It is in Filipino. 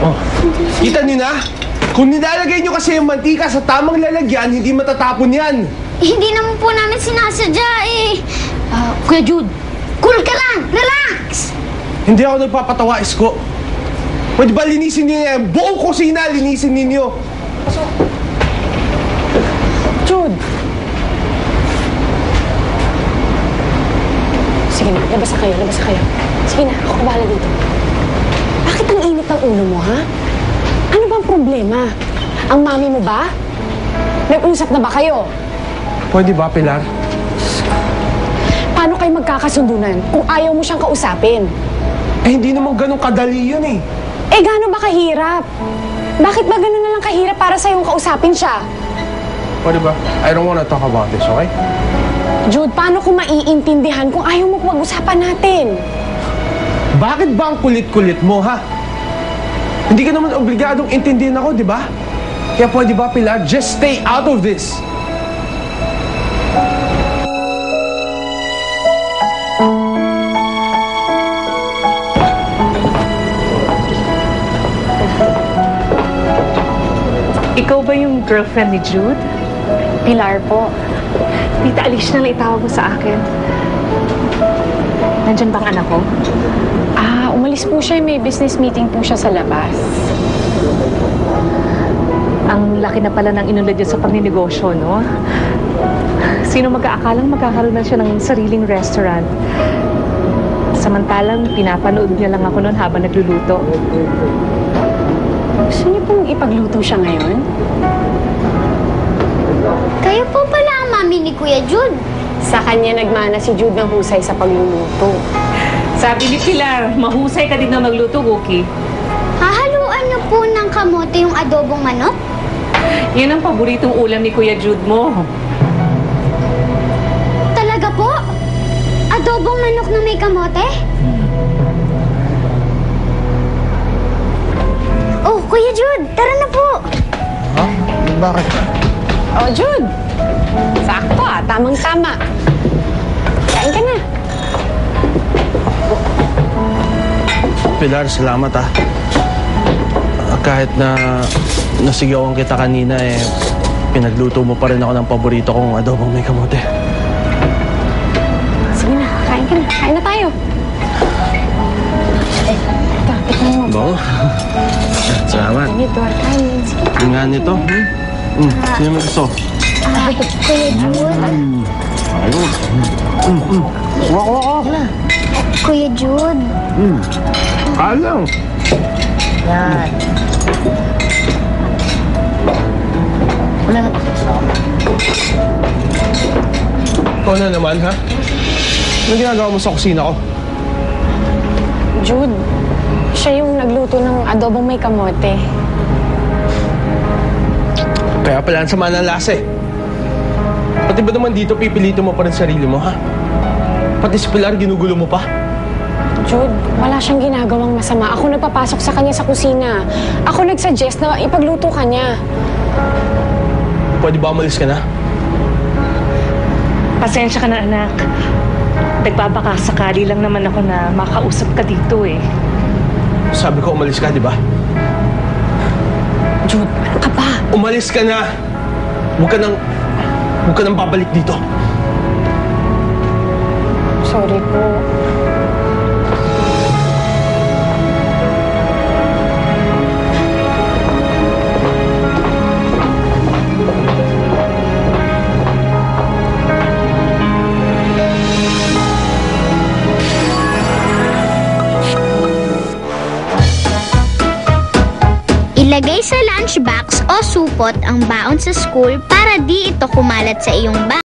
Oh. Kita niyo na? Kung nilalagay niyo kasi yung mantika sa tamang lalagyan, hindi matatapon yan. Hindi naman po namin sinasadya eh. Kuya Jude, cool ka lang! Relax! Hindi ako nagpapatawa, Isko. Pwede ba linisin niyo yan? Buong kusina, linisin ninyo. Jude! Sige na, labas na kayo, labas na kayo. Sige na, ako bahala dito. Bakit ang init ng ulo mo, ha? Ano bang problema? Ang mami mo ba? Nag-usap na ba kayo? Pwede ba, Pilar? Paano kayo magkakasundunan kung ayaw mo siyang kausapin? Eh, hindi naman ganun kadali yun eh. Eh, gaano ba kahirap? Bakit ba ganun na lang kahirap para sa'yong kausapin siya? Pwede ba? I don't wanna talk about this, okay? Jude, paano ko maiintindihan kung ayaw mo pag-usapan natin? Bakit ba ang kulit-kulit mo, ha? Hindi ka naman obligadong intindihin ako, di ba? Kaya pwede ba, Pilar, just stay out of this? Ikaw ba yung girlfriend ni Jude? Pilar po. Tita, alis na lang itawag mo sa akin. Nandiyan bang anak ko? Umalis po siya. May business meeting po siya sa labas. Ang laki na pala ng inunlad niya sa pagninegosyo, no? Sino mag-aakalang magkakaroon na siya ng sariling restaurant? Samantalang pinapanood niya lang ako noon habang nagluluto. Gusto niyo pong ipagluto siya ngayon? Kayo po pala ang mami ni Kuya Jude. Sa kanya nagmana si Jude ng husay sa pagluluto. Sabi ni Pilar, mahusay ka din na magluto, Cookie. Hahaluan niyo po ng kamote yung adobong manok? Yan ang paboritong ulam ni Kuya Jude mo. Talaga po? Adobong manok na may kamote? Oh, Kuya Jude, tara na po. Ha? Bakit? Oh, Jude! Sakto tamang-tama. Kain ka na. Pilar, salamat ah. Kahit na nasigawan kita kanina eh, pinagluto mo pa rin ako ng paborito kong adobong may kamote. Sige na, kain ka na. Kain na tayo. Ito, tikman mo. Bango. Salamat. Ito, kain. Sige. Yung nga nito. Sino may gusto? Kuya Jude. Ayun. Wako. Kuya Jude. Alang. Yan. Wala na. Ikaw na naman, ha? Anong ginagawa mo sa kusina ko? Jude, siya yung nagluto ng adobong may kamote. Kaya pala ang sama ng lasa eh. Pati ba naman dito pipilito mo pa rin sarili mo, ha? Pati si Pilar, ginugulo mo pa? Jude, wala siyang ginagawang masama. Ako nagpapasok sa kanya sa kusina. Ako nagsuggest na ipagluto ka niya. Pwede ba umalis ka na? Pasensya ka na, anak. Nagbabaka sakali lang naman ako na makausap ka dito eh. Sabi ko umalis ka, di ba? Jude, ano ka ba? Umalis ka na! Huwag ka nang babalik dito. Sorry po. Ilagay sa lunchbox o supot ang baon sa school para di ito kumalat sa iyong bag.